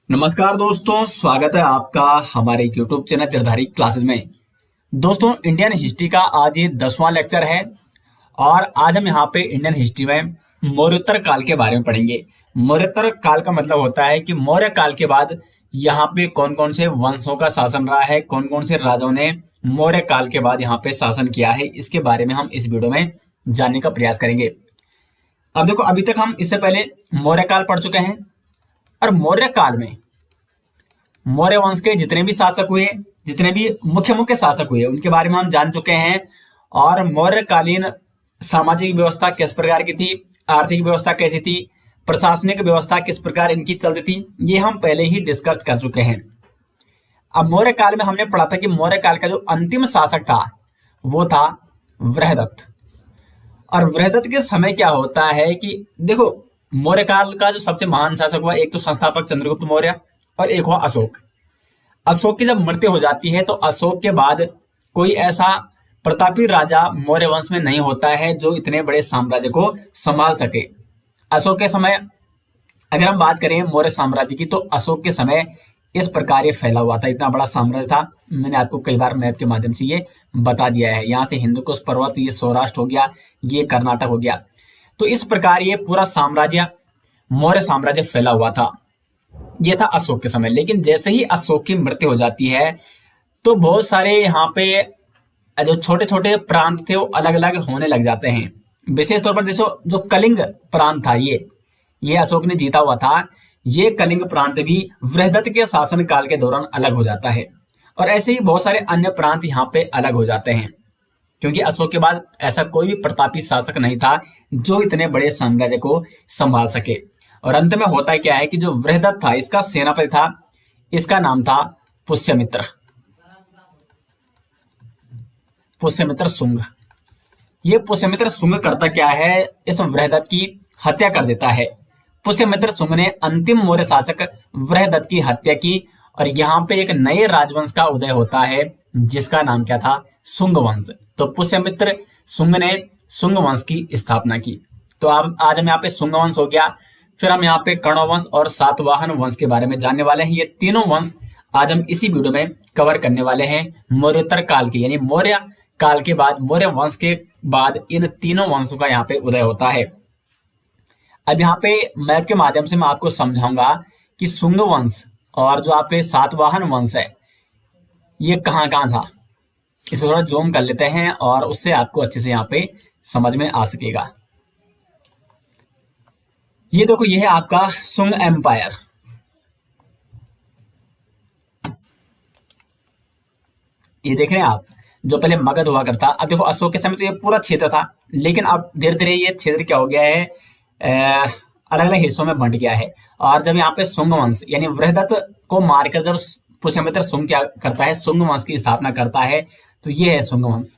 नमस्कार दोस्तों, स्वागत है आपका हमारे YouTube चैनल जरधारी क्लासेस में। दोस्तों, इंडियन हिस्ट्री का आज ये 10वां लेक्चर है और आज हम यहाँ पे इंडियन हिस्ट्री में मौर्योत्तर काल के बारे में पढ़ेंगे। मौर्योत्तर काल का मतलब होता है कि मौर्य काल के बाद यहाँ पे कौन कौन से वंशों का शासन रहा है, कौन कौन से राजाओं ने मौर्य काल के बाद यहाँ पे शासन किया है, इसके बारे में हम इस वीडियो में जानने का प्रयास करेंगे। अब देखो, अभी तक हम इससे पहले मौर्य काल पढ़ चुके हैं और मौर्य काल में मौर्य वंश के जितने भी शासक हुए, जितने भी मुख्य मुख्य शासक हुए, उनके बारे में हम जान चुके हैं। और मौर्यकालीन सामाजिक व्यवस्था किस प्रकार की थी, आर्थिक व्यवस्था कैसी थी, प्रशासनिक व्यवस्था किस प्रकार इनकी चलती थी, ये हम पहले ही डिस्कस कर चुके हैं। अब मौर्य काल में हमने पढ़ा था कि मौर्य काल का जो अंतिम शासक था वो था बृहदत्त। और बृहदत्त के समय क्या होता है कि देखो, मौर्य काल का जो सबसे महान शासक हुआ, एक तो संस्थापक चंद्रगुप्त मौर्य और एक हुआ अशोक। अशोक की जब मृत्यु हो जाती है तो अशोक के बाद कोई ऐसा प्रतापी राजा मौर्य वंश में नहीं होता है जो इतने बड़े साम्राज्य को संभाल सके। अशोक के समय अगर हम बात करें मौर्य साम्राज्य की, तो अशोक के समय इस प्रकार ये फैला हुआ था, इतना बड़ा साम्राज्य था। मैंने आपको कई बार मैप के माध्यम से ये बता दिया है। यहाँ से हिंदुकुश पर्वत, ये सौराष्ट्र हो गया, ये कर्नाटक हो गया। तो इस प्रकार ये पूरा साम्राज्य, मौर्य साम्राज्य फैला हुआ था। ये था अशोक के समय। लेकिन जैसे ही अशोक की मृत्यु हो जाती है तो बहुत सारे यहाँ पे जो छोटे छोटे प्रांत थे वो अलग अलग होने लग जाते हैं। विशेष तौर पर देखो, जो कलिंग प्रांत था, ये अशोक ने जीता हुआ था। ये कलिंग प्रांत भी बृहदत्त के शासन काल के दौरान अलग हो जाता है। और ऐसे ही बहुत सारे अन्य प्रांत यहाँ पे अलग हो जाते हैं, क्योंकि अशोक के बाद ऐसा कोई भी प्रतापी शासक नहीं था जो इतने बड़े साम्राज्य को संभाल सके। और अंत में होता क्या है कि जो बृहदत्त था, इसका सेनापति था, इसका नाम था पुष्यमित्र शुंग। ये पुष्यमित्र शुंग करता क्या है, इस बृहदत्त की हत्या कर देता है। पुष्यमित्र शुंग ने अंतिम मौर्य शासक बृहदत्त की हत्या की और यहाँ पे एक नए राजवंश का उदय होता है जिसका नाम क्या था, शुंग वंश। तो पुष्यमित्र शुंग ने शुंग वंश की स्थापना की। तो आज हम यहाँ पे शुंग वंश हो गया, फिर हम यहाँ पे कर्ण वंश और सातवाहन वंश के बारे में जानने वाले हैं। ये तीनों वंश आज हम इसी वीडियो में कवर करने वाले हैं। मौर्योत्तर काल के, यानी मौर्य काल के बाद, मौर्य वंश के बाद इन तीनों वंशों का यहाँ पे उदय होता है। अब यहाँ पे मैप के माध्यम से मैं आपको समझाऊंगा कि शुंग वंश और जो आपके सातवाहन वंश है ये कहाँ कहाँ था। इसको थोड़ा जूम कर लेते हैं और उससे आपको अच्छे से यहाँ पे समझ में आ सकेगा। ये देखो, ये है आपका शुंग एम्पायर। ये देख रहे हैं आप, जो पहले मगध हुआ करता। अब देखो, अशोक के समय तो ये पूरा क्षेत्र था, लेकिन अब धीरे धीरे ये क्षेत्र क्या हो गया है, अलग अलग हिस्सों में बंट गया है। और जब यहाँ पे शुंग वंश यानी बृहदत्त को मारकर जब पुष्यमित्र शुंग क्या करता है, शुंग वंश की स्थापना करता है, तो ये है शुंग वंश।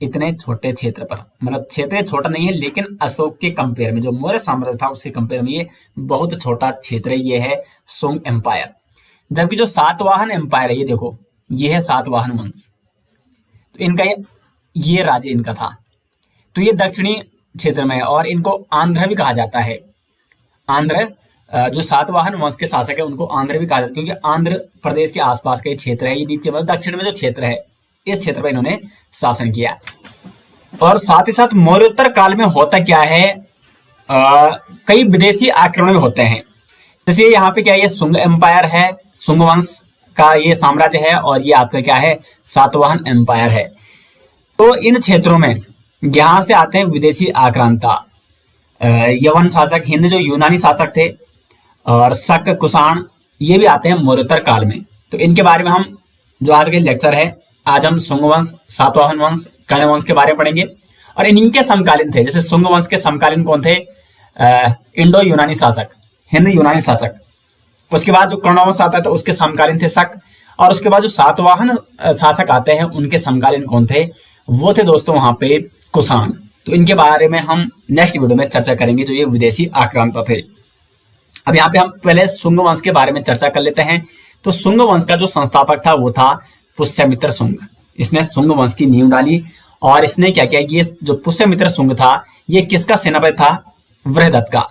इतने छोटे क्षेत्र पर, मतलब क्षेत्र छोटा नहीं है, लेकिन अशोक के कंपेयर में, जो मौर्य साम्राज्य था उसके कंपेयर में ये बहुत छोटा क्षेत्र है। ये है शुंग एम्पायर। जबकि जो सातवाहन एम्पायर है, ये देखो, ये है सातवाहन वंश। तो इनका ये राज्य इनका था। तो ये दक्षिणी क्षेत्र में है और इनको आंध्र भी कहा जाता है। आंध्र, जो सातवाहन वंश के शासक है उनको आंध्र भी कहा जाता है, क्योंकि आंध्र प्रदेश के आसपास का ये क्षेत्र है। ये नीचे मतलब दक्षिण में जो क्षेत्र है, इस क्षेत्र पर इन्होंने शासन किया। और साथ ही साथ मौर्योत्तर काल में होता क्या है, कई विदेशी आक्रमण होते हैं। जैसे यहाँ पे क्या है, ये शुंग एम्पायर है, शुंग वंश का ये साम्राज्य है, और ये आपका क्या है, सातवाहन एम्पायर है। तो इन क्षेत्रों में यहाँ से आते हैं विदेशी आक्रांता। यवन शासक, हिंद जो यूनानी शासक थे, और शक, कुषाण, ये भी आते हैं मौर्योत्तर काल में। तो इनके बारे में हम, जो आज के लेक्चर है, आज हम शुंग वंश, सातवाहन वंश, कर्ण वंश के बारे में पढ़ेंगे। और इनके समकालीन थे, जैसे शुंग वंश के समकालीन कौन थे, इंडो यूनानी शासक, हिंद यूनानी शासक। उसके बाद जो कर्ण वंश आता है तो उसके समकालीन थे शक। और उसके बाद जो सातवाहन शासक आते हैं उनके समकालीन कौन थे, वो थे दोस्तों वहां पे कुषाण। तो इनके बारे में हम नेक्स्ट वीडियो में चर्चा करेंगे, जो ये विदेशी आक्रांता थे। अब यहाँ पे हम पहले शुंग वंश के बारे में चर्चा कर लेते हैं। तो शुंग वंश का जो संस्थापक था वो था पुष्यमित्र शुंग। इसने शुंग वंश की नींव डाली और इसने क्या किया, ये जो पुष्यमित्र शुंग था ये किसका सेनापति था, वृहदत्त का।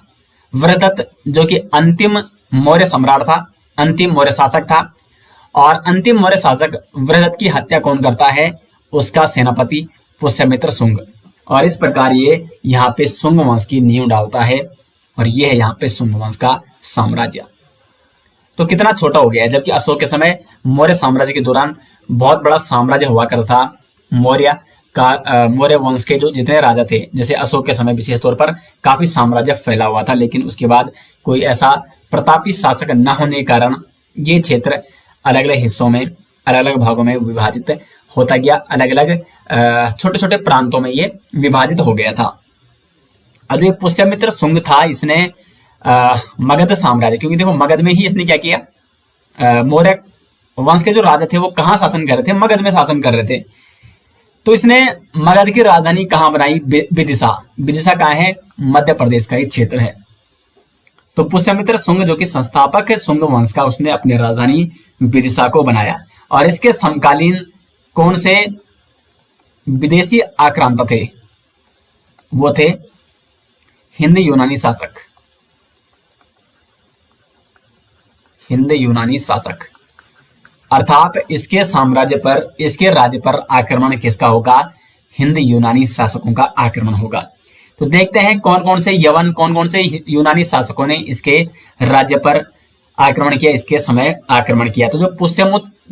वृहदत्त जो कि अंतिम मौर्य सम्राट था, अंतिम मौर्य शासक था। और अंतिम मौर्य शासक वृहदत्त की हत्या कौन करता है? उसका सेनापति पुष्यमित्र शुंग। और इस प्रकार ये यहाँ पे शुंग वंश की नींव डालता है और ये है यहाँ पे शुंग वंश का साम्राज्य। तो कितना छोटा हो गया है, जबकि अशोक के समय मौर्य साम्राज्य के दौरान बहुत बड़ा साम्राज्य हुआ करता था। मौर्य वंश के जो जितने राजा थे, जैसे अशोक के समय विशेष तौर पर काफी साम्राज्य फैला हुआ था, लेकिन उसके बाद कोई ऐसा प्रतापी शासक न होने के कारण ये क्षेत्र अलग अलग हिस्सों में, अलग अलग भागों में विभाजित होता गया, अलग अलग छोटे छोटे प्रांतों में ये विभाजित हो गया था। अब ये पुष्यमित्र शुंग था, इसने मगध साम्राज्य, क्योंकि देखो मगध में ही इसने क्या किया, मौर्य वंश के जो राजा थे वो कहाँ शासन कर रहे थे? मगध में शासन कर रहे थे। तो इसने मगध की राजधानी कहाँ बनाई? विदिशा। विदिशा कहाँ है? मध्य प्रदेश का एक क्षेत्र है। तो पुष्यमित्र शुंग जो कि संस्थापक है शुंग वंश का, उसने अपनी राजधानी विदिशा को बनाया। और इसके समकालीन कौन से विदेशी आक्रांता थे? वो थे हिंद यूनानी शासक। हिंद यूनानी शासक अर्थात इसके साम्राज्य पर, इसके राज्य पर आक्रमण किसका होगा? हिंद यूनानी शासकों का आक्रमण होगा। तो देखते हैं कौन कौन से यवन, कौन कौन से यूनानी शासकों ने इसके राज्य पर आक्रमण किया, इसके समय आक्रमण किया। तो जो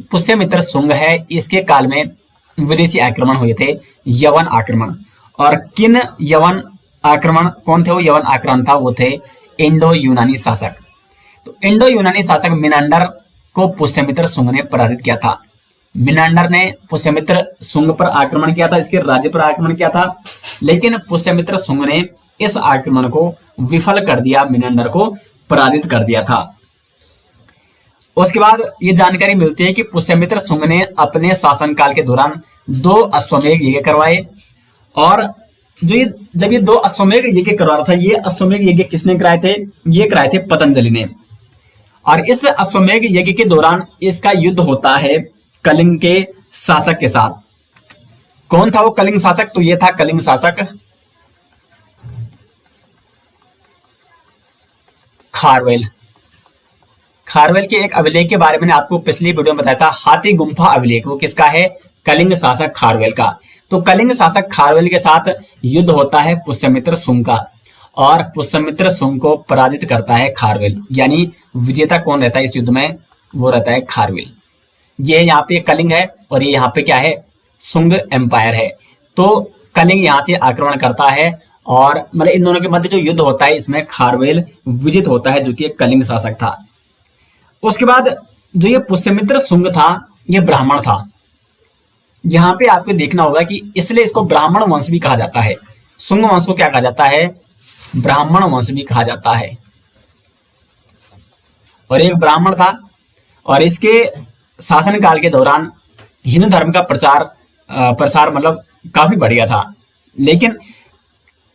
पुष्यमित्र शुंग है, इसके काल में विदेशी आक्रमण हुए थे, यवन आक्रमण। और किन यवन आक्रमण, कौन थे वो यवन आक्रांता? वो थे इंडो यूनानी शासक। तो इंडो यूनानी शासक मिनांडर को पुष्यमित्र शुंग ने पराजित किया था। मिनांडर ने पुष्यमित्र शुंग पर आक्रमण किया था, इसके राज्य पर आक्रमण किया था, लेकिन पुष्यमित्र शुंग ने इस आक्रमण को विफल कर दिया, मिनांडर को पराजित कर दिया था। उसके बाद ये जानकारी मिलती है कि पुष्यमित्र शुंग ने अपने शासनकाल के दौरान 2 अश्वमेध यज्ञ करवाए। और जब ये 2 अश्वमेध यज्ञ करवा रहा था, ये अश्वमेध यज्ञ किसने कराए थे? ये कराए थे पतंजलि ने। और इस अश्वमेध यज्ञ के दौरान इसका युद्ध होता है कलिंग के शासक के साथ। कौन था वो कलिंग शासक? तो ये था कलिंग शासक खारवेल। खारवेल के एक अभिलेख के बारे में आपको पिछली वीडियो में बताया था, हाथी गुम्फा अभिलेख। वो किसका है? कलिंग शासक खारवेल का। तो कलिंग शासक खारवेल के साथ युद्ध होता है पुष्यमित्र शुंग का, और पुष्यमित्र शुंग को पराजित करता है खारवेल। यानी विजेता कौन रहता है इस युद्ध में? वो रहता है खारवेल। ये यहाँ पे कलिंग है और ये यहाँ पे क्या है? शुंग एम्पायर है। तो कलिंग यहाँ से आक्रमण करता है और मतलब इन दोनों के मध्य जो युद्ध होता है, इसमें खारवेल विजित होता है, जो कि एक कलिंग शासक था। उसके बाद जो ये पुष्यमित्र शुंग था, ये ब्राह्मण था। यहाँ पे आपको देखना होगा कि इसलिए इसको ब्राह्मण वंश भी कहा जाता है। शुंग वंश को क्या कहा जाता है? ब्राह्मण वंश भी कहा जाता है। और एक ब्राह्मण था और इसके शासनकाल के दौरान हिंदू धर्म का प्रसार मतलब काफी बढ़िया था, लेकिन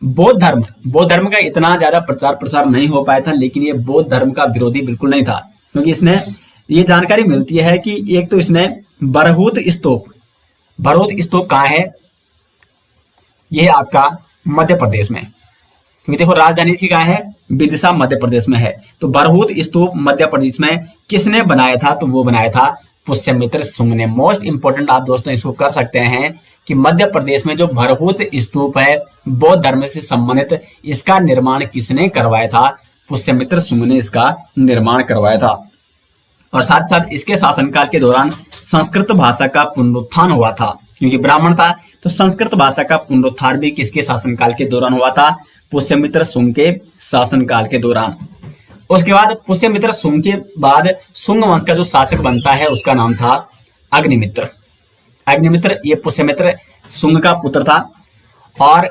बौद्ध धर्म का इतना ज्यादा प्रसार नहीं हो पाया था। लेकिन ये बौद्ध धर्म का विरोधी बिल्कुल नहीं था, क्योंकि इसने ये जानकारी मिलती है कि एक तो इसने बरहूत स्तूप कहाँ है? ये आपका मध्य प्रदेश में, क्योंकि देखो राजधानी इसकी कहाँ है? विदिशा मध्य प्रदेश में है। तो बरहूत स्तूप मध्य प्रदेश में किसने बनाया था? तो वो बनाया था पुष्यमित्र शुंग ने। मोस्ट इंपोर्टेंट आप दोस्तों इसको कर सकते हैं कि मध्य प्रदेश में जो बरहूत स्तूप है बौद्ध धर्म से संबंधित, इसका निर्माण किसने करवाया था? पुष्यमित्र शुंग ने इसका निर्माण करवाया था। और साथ साथ इसके शासनकाल के दौरान संस्कृत भाषा का पुनरुत्थान हुआ था, क्योंकि ब्राह्मण था। तो संस्कृत भाषा का पुनरुत्थान भी किसके शासनकाल के दौरान हुआ था? पुष्यमित्र शुंग के शासनकाल के दौरान। उसके बाद पुष्यमित्र शुंग के बाद शुंग वंश का जो शासक बनता है, उसका नाम था अग्निमित्र। अग्निमित्र ये पुष्यमित्र शुंग का पुत्र था। और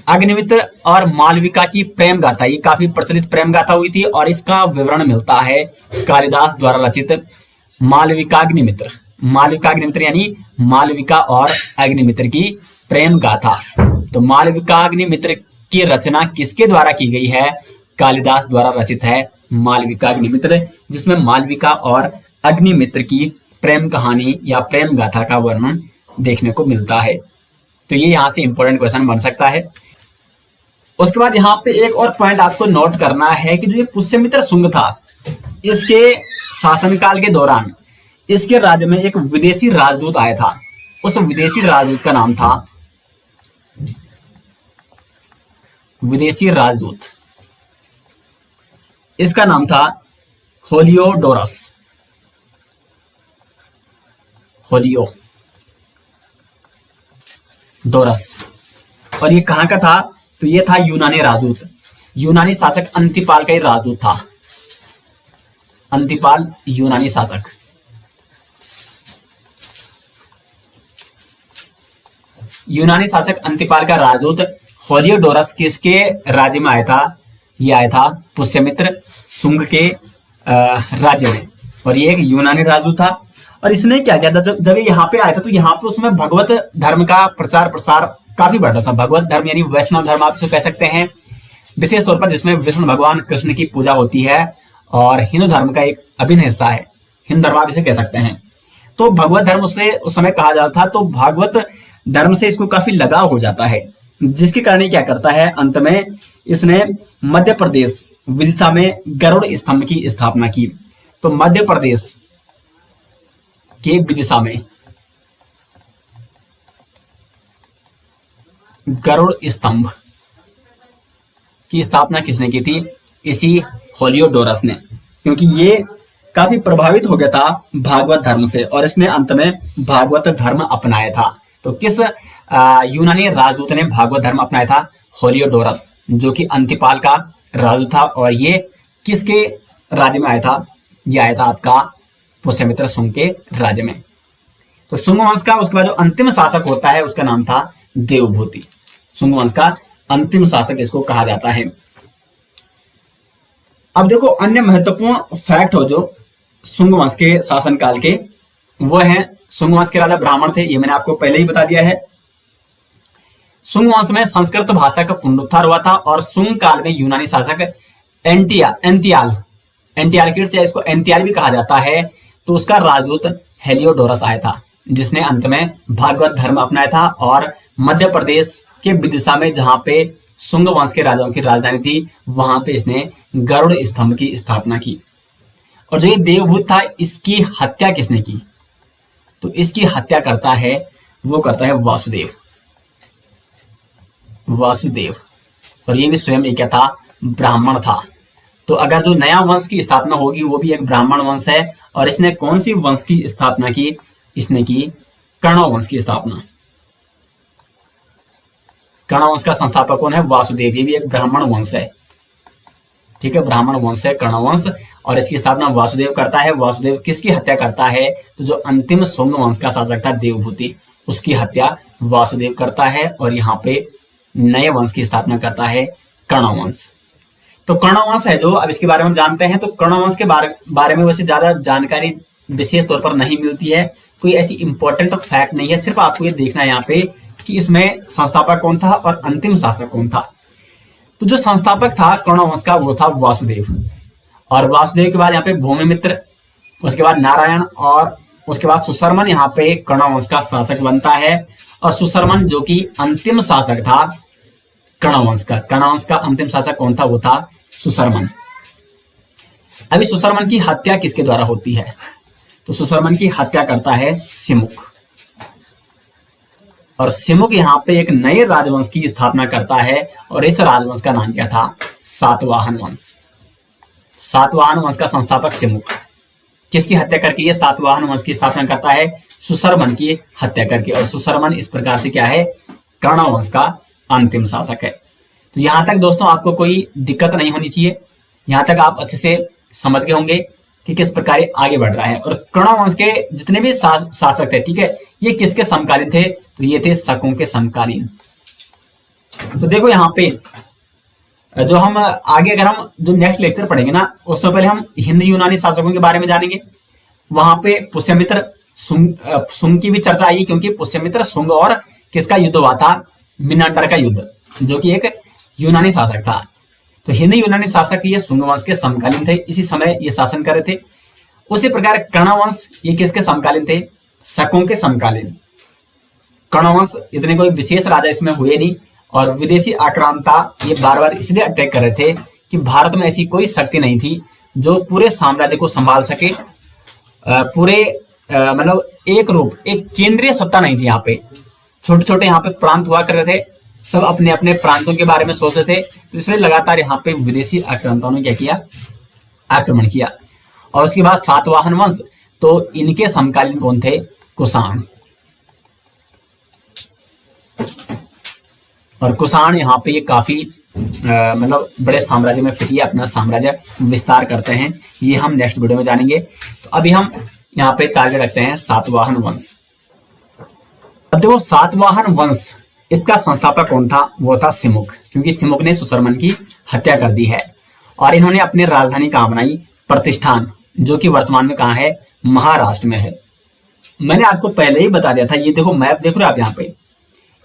अग्निमित्र और मालविका की प्रेम गाथा, ये काफी प्रचलित प्रेम गाथा हुई थी, और इसका विवरण मिलता है कालिदास द्वारा रचित मालविकाग्निमित्र यानी मालविका और अग्निमित्र की प्रेम गाथा। तो मालविकाग्निमित्र की रचना किसके द्वारा की गई है? कालिदास द्वारा रचित है मालविकाग्निमित्र, जिसमें मालविका और अग्निमित्र की प्रेम कहानी या प्रेम गाथा का वर्णन देखने को मिलता है। तो ये यहाँ से इंपॉर्टेंट क्वेश्चन बन सकता है। उसके बाद यहाँ पे एक और पॉइंट आपको नोट करना है कि जो ये पुष्यमित्र शुंग था, इसके शासनकाल के दौरान इसके राज्य में एक विदेशी राजदूत आया था। उस विदेशी राजदूत का नाम था, विदेशी राजदूत, इसका नाम था होलियोडोरस। होलियोडोरस। और ये कहां का था? तो ये था यूनानी राजदूत, यूनानी शासक अंतिपाल का ही राजदूत था। अंतिपाल यूनानी शासक। यूनानी शासक अंतिपाल का राजदूत होलियोडोरस किसके राज्य में आया था? ये आया था पुष्यमित्र शुंग के राज्य में। और ये एक यूनानी राजदूत था। और इसने क्या किया था? जब ये यहाँ पे आया था तो यहाँ पे उसमें भगवत धर्म का प्रचार प्रसार काफी बढ़ रहा था। भगवत धर्म यानी वैष्णव धर्म आप इसे कह सकते हैं, विशेष तौर पर जिसमें विष्णु भगवान कृष्ण की पूजा होती है और हिंदू धर्म का एक अभिन्न हिस्सा है। हिंदू धर्म आप इसे कह सकते हैं। तो भगवत धर्म उससे उस समय कहा जाता था। तो भागवत धर्म से इसको काफी लगाव हो जाता है, जिसके कारण क्या करता है, अंत में इसने मध्य प्रदेश विदिशा में गरुड़ स्तंभ की स्थापना की। तो मध्य प्रदेश के विदिशा में गरुड़ स्तंभ की स्थापना किसने की थी? इसी होलियोडोरस ने, क्योंकि ये काफी प्रभावित हो गया था भागवत धर्म से और इसने अंत में भागवत धर्म अपनाया था। तो किस यूनानी राजदूत ने भागवत धर्म अपनाया था? होलियोडोरस, जो कि अंतिपाल का राजदूत था। और ये किसके राज्य में आया था? ये आया था आपका पुष्यमित्र शुंग के राज्य में। तो शुंग वंश का उसके बाद जो अंतिम शासक होता है उसका नाम था देवभूति। शुंग वंश का अंतिम शासक इसको कहा जाता है। अब देखो अन्य महत्वपूर्ण फैक्ट हो जो शुंग वंश के शासनकाल के, वो है शुंग वंश के राजा ब्राह्मण थे। ये मैंने आपको पहले ही बता दिया है। शुंग वंश में संस्कृत भाषा का पुनरुद्धार हुआ था और शुंग काल में यूनानी शासक एंटियालकिड्स या इसको एंतियाल भी कहा जाता है, तो उसका राजदूत हेलियोडोरस आया था, जिसने अंत में भागवत धर्म अपनाया था और मध्य प्रदेश के विदिशा में जहां पे शुंग वंश के राजाओं की राजधानी थी वहां पे इसने गरुड़ स्तंभ की स्थापना की। और जो ये देवभूत था इसकी हत्या किसने की? तो इसकी हत्या करता है वासुदेव। और ये भी स्वयं एक क्या था? ब्राह्मण था। तो अगर जो नया वंश की स्थापना होगी वो भी एक ब्राह्मण वंश है। और इसने कौन सी वंश की स्थापना की? इसने की कर्ण वंश की स्थापना। कर्ण वंश का संस्थापक कौन है? वासुदेव। ये भी एक ब्राह्मण वंश है, ठीक है, ब्राह्मण वंश है कर्ण वंश। और इसकी स्थापना वासुदेव करता है। वासुदेव किसकी हत्या करता है? तो जो अंतिम शुंग वंश का शासक था देवभूति, उसकी हत्या वासुदेव करता है और यहाँ पे नए वंश की स्थापना करता है कर्ण वंश। तो कर्ण वंश है जो, अब इसके बारे में हम जानते हैं। तो कर्ण वंश के बारे में वैसे ज्यादा जानकारी विशेष तौर पर नहीं मिलती है, कोई ऐसी इंपॉर्टेंट फैक्ट नहीं है। सिर्फ आपको ये देखना है यहाँ पे कि इसमें संस्थापक कौन था और अंतिम शासक कौन था। तो जो संस्थापक था कर्ण वंश का वो था वासुदेव। और वासुदेव के बाद यहाँ पे भूमिमित्र, उसके बाद नारायण और उसके बाद सुशर्मन यहाँ पे कर्ण वंश का शासक बनता है। और सुशर्मन जो कि अंतिम शासक था कर्ण वंश का अंतिम शासक कौन था? वो था सुशर्मन। अभी सुशर्मन की हत्या किसके द्वारा होती है? तो सुशर्मन की हत्या करता है सिमुक। और सिमुक यहाँ पे एक नए राजवंश की स्थापना करता है और इस राजवंश का नाम क्या था? सातवाहन वंश। सातवाहन वंश का संस्थापक सिमुक किसकी हत्या करके ये सातवाहन वंश की स्थापना करता है? सुशर्मन की हत्या करके। और सुशर्मन इस प्रकार से क्या है? कर्ण वंश का अंतिम शासक है। तो यहां तक दोस्तों आपको कोई दिक्कत नहीं होनी चाहिए। यहां तक आप अच्छे से समझ गए होंगे कि किस प्रकार आगे बढ़ रहा है। और कर्ण वंश के जितने भी शासक थे, ठीक है, ये किसके समकालीन थे? तो ये थे शकों के समकालीन। तो देखो यहाँ पे जो हम आगे अगर हम जो नेक्स्ट लेक्चर पढ़ेंगे ना, उससे पहले हम हिंद यूनानी शासकों के बारे में जानेंगे। वहां पे पुष्यमित्र शुंग की भी चर्चा आई, क्योंकि पुष्यमित्र शुंग और किसका युद्ध हुआ था? मिनांडर का युद्ध, जो कि एक यूनानी शासक था। तो हिंद यूनानी शासक ये शुंग वंश के समकालीन थे, इसी समय ये शासन कर रहे थे। उसी प्रकार कर्ण वंश ये किसके समकालीन थे? शकों के समकालीन। कर्ण वंश इतने कोई विशेष राजा इसमें हुए नहीं और विदेशी आक्रांता ये बार बार इसलिए अटैक कर रहे थे कि भारत में ऐसी कोई शक्ति नहीं थी जो पूरे साम्राज्य को संभाल सके। पूरे मतलब एक रूप, एक केंद्रीय सत्ता नहीं थी यहाँ पे। छोटे छोटे यहाँ पे प्रांत हुआ करते थे, सब अपने अपने प्रांतों के बारे में सोचते थे, इसलिए लगातार यहाँ पे विदेशी आक्रांताओं ने क्या किया, आक्रमण किया। और उसके बाद सातवाहन वंश, तो इनके समकालीन कौन थे, कुषाण। और कुषाण यहाँ पे ये काफी मतलब बड़े साम्राज्य में फिर ये अपना साम्राज्य विस्तार करते हैं, ये हम नेक्स्ट वीडियो में जानेंगे। तो अभी हम यहाँ पे टारगेट रखते हैं सातवाहन वंश। अब देखो सातवाहन वंश, इसका संस्थापक कौन था, वो था सिमुक, क्योंकि सिमुक ने सुशर्मन की हत्या कर दी है। और इन्होंने अपनी राजधानी कहाँ बनाई, प्रतिष्ठान, जो कि वर्तमान में कहाँ है, महाराष्ट्र में है। मैंने आपको पहले ही बता दिया था, ये देखो मैप देख रहे हो आप यहाँ पे,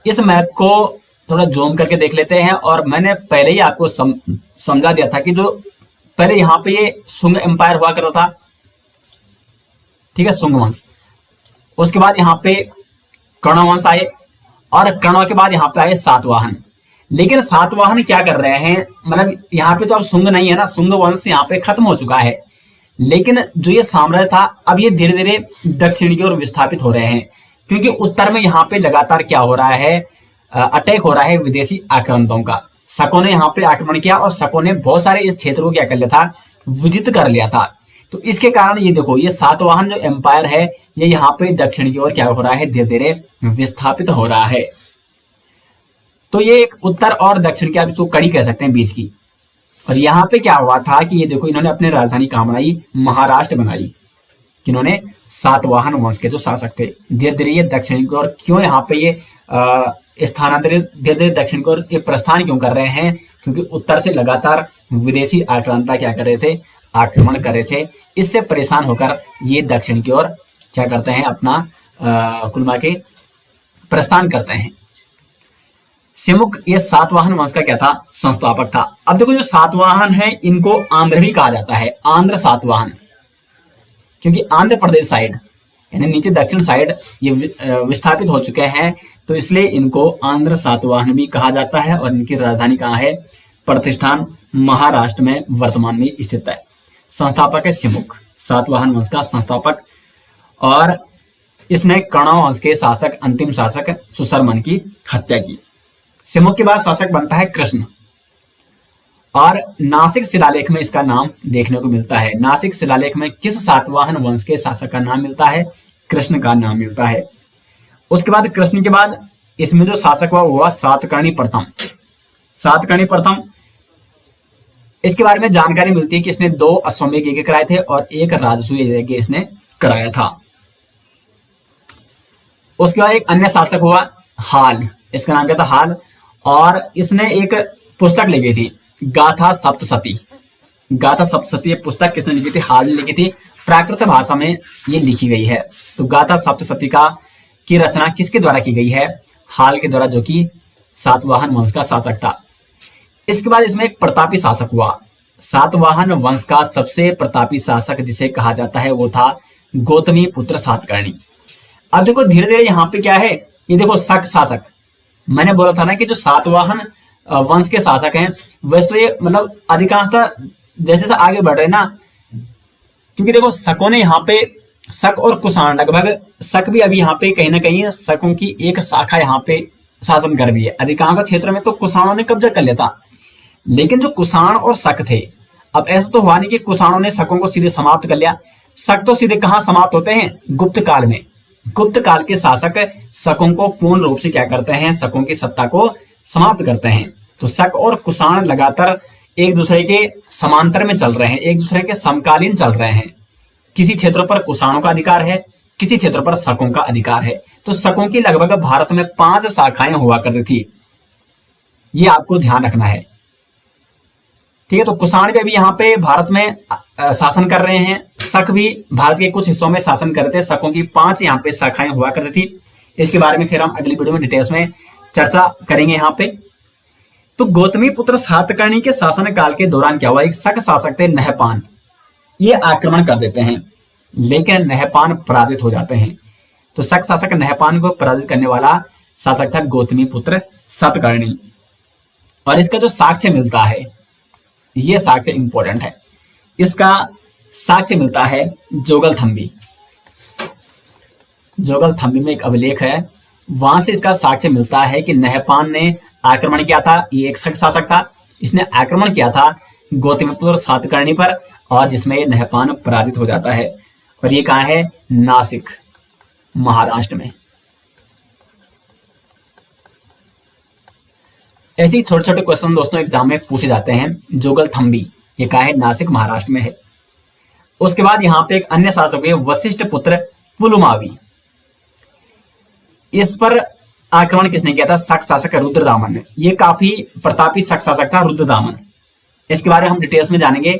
इस मैप को थोड़ा जूम करके देख लेते हैं। और मैंने पहले ही आपको समझा दिया था कि जो पहले यहाँ पे ये शुंग एम्पायर हुआ करता था, ठीक है, शुंग वंश। उसके बाद यहाँ पे कर्ण वंश आए, और कर्ण के बाद यहाँ पे आए सातवाहन। लेकिन सातवाहन क्या कर रहे हैं, मतलब यहाँ पे तो अब शुंग नहीं है ना, शुंग वंश यहाँ पे खत्म हो चुका है। लेकिन जो ये साम्राज्य था, अब ये धीरे धीरे दक्षिण की ओर विस्थापित हो रहे हैं, क्योंकि उत्तर में यहाँ पे लगातार क्या हो रहा है, अटैक हो रहा है विदेशी आक्रांताओं का। शकों ने यहाँ पे आक्रमण किया, और शकों ने बहुत सारे इस क्षेत्र को क्या कर लिया था, विजित कर लिया था। तो इसके कारण ये देखो, ये सातवाहन जो एम्पायर है, ये यहाँ पे दक्षिण की ओर क्या हो रहा है, धीरे धीरे विस्थापित हो रहा है। तो ये एक उत्तर और दक्षिण की आप इसको कड़ी कह सकते हैं, बीच की। और यहाँ पे क्या हुआ था कि ये देखो, इन्होंने अपनी राजधानी कहाँ बनाई, महाराष्ट्र बनाई। किन्होंने, सातवाहन वंश के जो शासक थे। धीरे धीरे ये दक्षिण की ओर क्यों यहाँ पे ये स्थानांतरित, धीरे धीरे दक्षिण की ओर ये प्रस्थान क्यों कर रहे हैं, क्योंकि उत्तर से लगातार विदेशी आक्रांता क्या कर रहे थे, आक्रमण कर रहे थे। इससे परेशान होकर ये दक्षिण की ओर क्या करते हैं, अपना कुल मिला के प्रस्थान करते हैं। सिमुक ये सातवाहन वंश का क्या था, संस्थापक था। अब देखो, जो सातवाहन है, इनको आंध्र भी कहा जाता है, आंध्र सातवाहन, क्योंकि आंध्र प्रदेश साइड यानी नीचे दक्षिण साइड ये विस्थापित हो चुके हैं, तो इसलिए इनको आंध्र सातवाहन भी कहा जाता है। और इनकी राजधानी कहाँ है, प्रतिष्ठान, महाराष्ट्र में वर्तमान में स्थित है। संस्थापक है सिमुक, सातवाहन वंश का संस्थापक। और इसने कर्ण वंश के शासक, अंतिम शासक सुशर्मन की हत्या की। सिमुक के बाद शासक बनता है कृष्ण, और नासिक शिलालेख में इसका नाम देखने को मिलता है। नासिक शिलालेख में किस सातवाहन वंश के शासक का नाम मिलता है, कृष्ण का नाम मिलता है। उसके बाद कृष्ण के बाद इसमें जो शासक हुआ सातकर्णी प्रथम। सातकर्णी प्रथम, इसके बारे में जानकारी मिलती है कि इसने 2 अश्वमेध यज्ञ कराए थे और 1 राजसूय यज्ञ इसने कराया था। उसके बाद एक अन्य शासक हुआ हाल, इसका नाम क्या था, हाल। और इसने एक पुस्तक लिखी थी, गाथा सप्तशती। गाथा सप्तशती ये पुस्तक किसने लिखी थी, हाल ने लिखी थी। प्राकृत भाषा में ये लिखी गई है। तो गाथा सप्तशती की रचना किसके द्वारा की गई है, हाल के द्वारा, जो कि सातवाहन वंश का शासक था। इसके बाद इसमें एक प्रतापी शासक हुआ। सातवाहन वंश का सबसे प्रतापी शासक जिसे कहा जाता है वो था गौतमी पुत्र सातकर्णी। अब देखो धीरे धीरे यहाँ पे क्या है, ये देखो शक शासक, मैंने बोला था ना कि जो सातवाहन वंश के शासक हैं, वैसे तो ये मतलब अधिकांशतः जैसे जैसे आगे बढ़ रहे ना, क्योंकि देखो शकों ने यहाँ पे, शक और कुषाण, लगभग शक भी अभी यहाँ पे कहीं ना कहीं शकों की एक शाखा यहाँ पे शासन कर रही है। अधिकांश क्षेत्र में तो कुषाणों ने कब्जा कर लिया था, लेकिन जो कुषाण और शक थे, अब ऐसा तो हुआ नहीं कि कुषाणों ने शकों को सीधे समाप्त कर लिया। शक तो सीधे कहाँ समाप्त होते हैं, गुप्त काल में। गुप्त काल के शासक शकों को पूर्ण रूप से क्या करते हैं, शकों की सत्ता को समाप्त करते हैं। तो शक और कुषाण लगातार एक दूसरे के समांतर में चल रहे हैं, एक दूसरे के समकालीन चल रहे हैं। किसी क्षेत्रों पर कुषाणों का अधिकार है, किसी क्षेत्रों पर शकों का अधिकार है। तो शकों की लगभग भारत में 5 शाखाएं हुआ करती थी, ये आपको ध्यान रखना है, ठीक है। तो कुषाण भी अभी यहाँ पे भारत में शासन कर रहे हैं, शक भी भारत के कुछ हिस्सों में शासन कर रहे थे। शकों की 5 यहाँ पे शाखाएं हुआ करती थी। इसके बारे में फिर हम अगली वीडियो में डिटेल्स में चर्चा करेंगे यहाँ पे। तो गौतमी पुत्र सातकर्णी के शासन काल के दौरान क्या हुआ, एक शक शासक थे नहपान, ये आक्रमण कर देते हैं, लेकिन नहपान पराजित हो जाते हैं। तो शक शासक नहपान को पराजित करने वाला शासक था गौतमी पुत्र सातकर्णी। और इसका जो साक्ष्य मिलता है, ये साक्ष्य इंपॉर्टेंट है, इसका साक्ष्य मिलता है जोगलथम्बी। जोगलथम्बी में एक अभिलेख है, वहां से इसका साक्ष्य मिलता है कि नहपान ने आक्रमण किया था। ये एक शक शासक था, इसने आक्रमण किया था गौतमीपुत्र सातकर्णी पर, और जिसमें नहपान पराजित हो जाता है। और ये कहाँ है? नासिक, महाराष्ट्र में। ऐसे ही छोटे छोटे क्वेश्चन दोस्तों एग्जाम में पूछे जाते हैं। जोगलथम्बी ये कहाँ है? नासिक, महाराष्ट्र में है। उसके बाद यहाँ पे एक अन्य शासक है वशिष्ठ पुत्र पुलुमावी। इस पर आक्रमण किसने किया था? शक शासक रुद्रदामन ने। ये काफी प्रतापी शक शासक था रुद्रदामन। इसके बारे में हम डिटेल्स में जानेंगे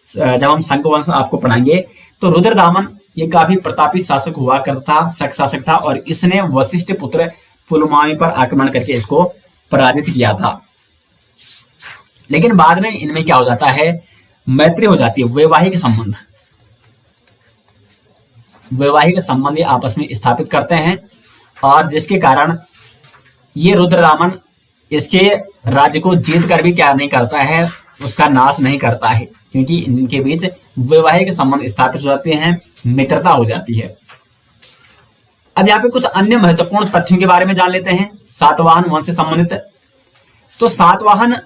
जब हम शंख वंश आपको पढ़ाएंगे। तो रुद्रदामन ये काफी प्रतापी शासक हुआ करता था, शक शासक था, और इसने वशिष्ठ पुत्र पुलुमावी पर आक्रमण करके इसको पराजित किया था। लेकिन बाद में इनमें क्या हो जाता है? मैत्री हो जाती है, वैवाहिक संबंध। वैवाहिक संबंध ये आपस में स्थापित करते हैं, और जिसके कारण ये रुद्रदामन इसके राज्य को जीत कर भी क्या नहीं करता है? उसका नाश नहीं करता है, क्योंकि इनके बीच वैवाहिक संबंध स्थापित हो जाते हैं, मित्रता हो जाती है। अब यहाँ पे कुछ अन्य महत्वपूर्ण तथ्यों के बारे में जान लेते हैं सातवाहन वंश से संबंधित। तो सातवाहन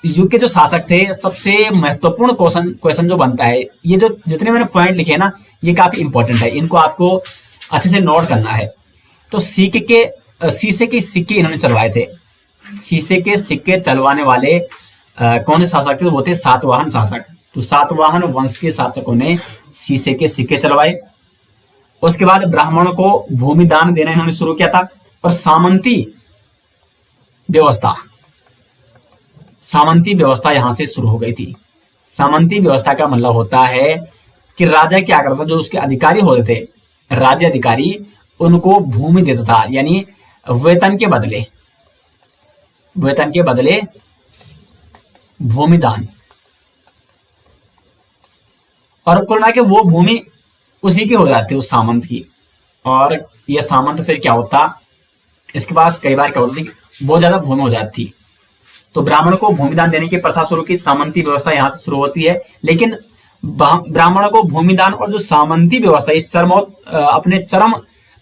युग के जो शासक थे, सबसे महत्वपूर्ण क्वेश्चन जो बनता है, ये जो जितने मैंने पॉइंट लिखे ना, ये काफी इंपॉर्टेंट है, इनको आपको अच्छे से नोट करना है। तो शीशे के सिक्के इन्होंने चलवाए थे। शीशे के सिक्के चलवाने वाले कौन से शासक थे? वो थे सातवाहन शासक। तो सातवाहन वंश के शासकों ने शीशे के सिक्के चलवाए। उसके बाद ब्राह्मणों को भूमि दान देना इन्होंने शुरू किया था। और सामंती व्यवस्था यहां से शुरू हो गई थी। सामंती व्यवस्था का मतलब होता है कि राजा क्या करता था? जो उसके अधिकारी होते थे, राज्य अधिकारी, उनको भूमि देता था, यानी वेतन के बदले भूमि दान। और कुल मिला के वो भूमि उसी की हो जाती है, उस सामंत की। और ये सामंत फिर क्या होता? इसके पास कई बार क्या होता थी, बहुत ज्यादा भूमि हो जाती थी। तो ब्राह्मणों को भूमिदान देने की प्रथा शुरू की। सामंती व्यवस्था यहां से शुरू होती है। लेकिन ब्राह्मणों को भूमिदान और जो सामंती व्यवस्था, ये अपने चरम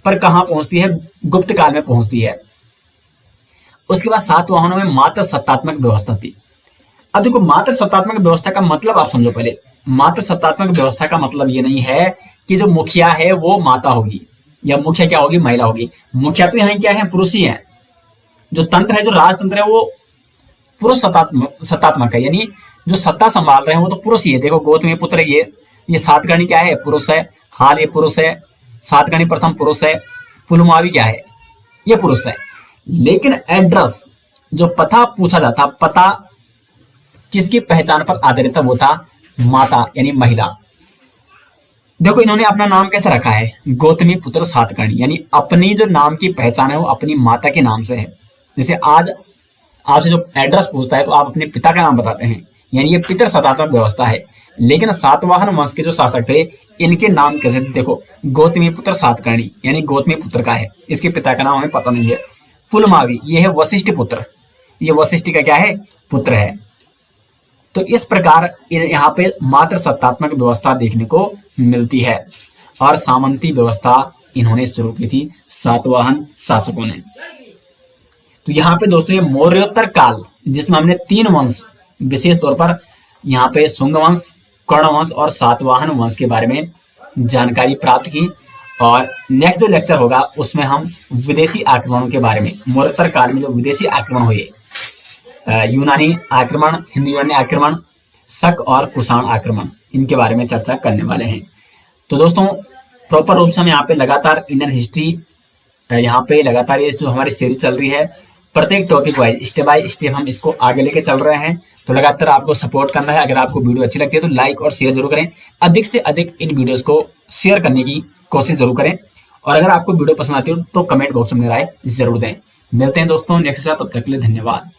पर कहां पहुंचती है? गुप्त काल में पहुंचती है। उसके बाद सातवाहनों में मात्र सत्तात्मक व्यवस्था थी। अब देखो, मात्र सत्तात्मक व्यवस्था का मतलब आप समझो पहले। मात्र सत्तात्मक व्यवस्था का मतलब ये नहीं है कि जो मुखिया है वो माता होगी, या मुखिया क्या होगी? महिला होगी। मुखिया तो यहाँ क्या है? पुरुष ही है। जो तंत्र है, जो राजतंत्र है, वो पुरुष सत्तात्मक है, यानी जो सत्ता संभाल रहे हैं वो तो पुरुष ही है। देखो, गौतमी पुत्र ये सातकर्णी क्या है? पुरुष है। हाल ये पुरुष है। सातकर्णी प्रथम पुरुष है। पुलुमावी क्या है? ये पुरुष है। लेकिन एड्रेस, जो पता पूछा जाता, पता किसकी पहचान पर आधारित था? वो था माता, यानी महिला। देखो, इन्होंने अपना नाम कैसे रखा है? गौतमी पुत्र सातकर्णी, यानी अपनी जो नाम की पहचान है वो अपनी माता के नाम से है। जैसे आज आपसे जो एड्रेस पूछता है तो आप अपने पिता का नाम बताते हैं, यानी ये पितर सत्तात्मक व्यवस्था है। लेकिन सातवाहन वंश के जो शासक थे, इनके नाम कैसे? देखो, गौतमी पुत्र सातकर्णी, यानी गौतमी पुत्र का है, इसके पिता का नाम हमें पता नहीं है। पुलमावी, ये है वशिष्ठ पुत्र, ये वशिष्ठ का क्या है? पुत्र है। तो इस प्रकार यहाँ पे मात्र सत्तात्मक व्यवस्था देखने को मिलती है। और सामंती व्यवस्था इन्होंने शुरू की थी सातवाहन शासकों ने। तो यहाँ पे दोस्तों ये मौर्योत्तर काल, जिसमें हमने 3 वंश विशेष तौर पर यहाँ पे शुंग वंश, कर्ण वंश और सातवाहन वंश के बारे में जानकारी प्राप्त की। और नेक्स्ट जो लेक्चर होगा उसमें हम विदेशी आक्रमणों के बारे में, मौर्योत्तर काल में जो विदेशी आक्रमण हुए, यूनानी आक्रमण, हिंदू यूनानी आक्रमण, शक और कुषाण आक्रमण, इनके बारे में चर्चा करने वाले हैं। तो दोस्तों प्रॉपर रूप से हम यहाँ पे लगातार इंडियन हिस्ट्री, यहाँ पे लगातार ये जो हमारी सीरीज चल रही है, प्रत्येक topic wise step by step हम इसको आगे लेके चल रहे हैं। तो लगातार आपको सपोर्ट करना है। अगर आपको वीडियो अच्छी लगती है तो लाइक और शेयर जरूर करें। अधिक से अधिक इन वीडियोस को शेयर करने की कोशिश जरूर करें। और अगर आपको वीडियो पसंद आती हो तो कमेंट बॉक्स में राय जरूर दें। मिलते हैं दोस्तों नेक्स्ट साथ, तब तक के लिए धन्यवाद।